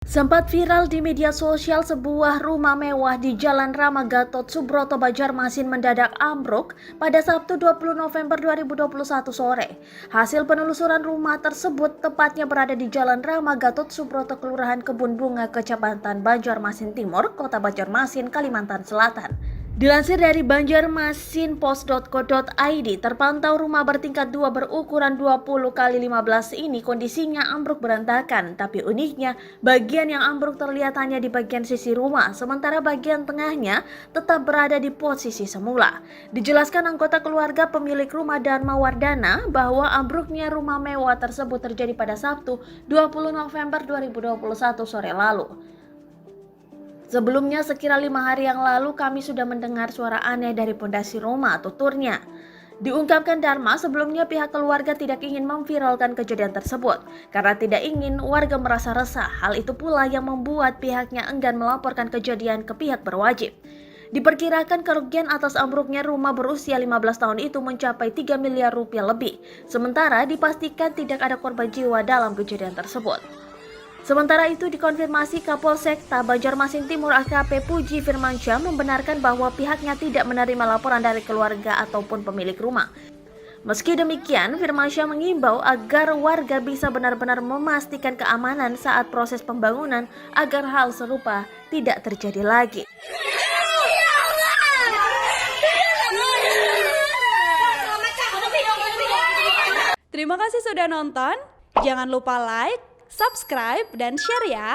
Sempat viral di media sosial sebuah rumah mewah di Jalan Rama Gatot Subroto Banjarmasin mendadak ambruk pada Sabtu 20 November 2021 sore. Hasil penelusuran rumah tersebut tepatnya berada di Jalan Rama Gatot Subroto, Kelurahan Kebun Bunga, Kecamatan Banjarmasin Timur, Kota Banjarmasin, Kalimantan Selatan. Dilansir dari banjarmasinpost.co.id, terpantau rumah bertingkat 2 berukuran 20 x 15 ini kondisinya ambruk berantakan, tapi uniknya bagian yang ambruk terlihat hanya di bagian sisi rumah, sementara bagian tengahnya tetap berada di posisi semula. Dijelaskan anggota keluarga pemilik rumah Dharma Wardana bahwa ambruknya rumah mewah tersebut terjadi pada Sabtu 20 November 2021 sore lalu. Sebelumnya sekira 5 hari yang lalu kami sudah mendengar suara aneh dari pondasi rumah, tuturnya. Diungkapkan Dharma, sebelumnya pihak keluarga tidak ingin memviralkan kejadian tersebut karena tidak ingin warga merasa resah. Hal itu pula yang membuat pihaknya enggan melaporkan kejadian ke pihak berwajib. Diperkirakan kerugian atas ambruknya rumah berusia 15 tahun itu mencapai 3 miliar rupiah lebih. Sementara dipastikan tidak ada korban jiwa dalam kejadian tersebut. Sementara itu dikonfirmasi Kapolsek Banjarmasin Timur AKP Puji Firmansyah membenarkan bahwa pihaknya tidak menerima laporan dari keluarga ataupun pemilik rumah. Meski demikian, Firmansyah mengimbau agar warga bisa benar-benar memastikan keamanan saat proses pembangunan agar hal serupa tidak terjadi lagi. Terima kasih sudah nonton. Jangan lupa like, subscribe, dan share ya.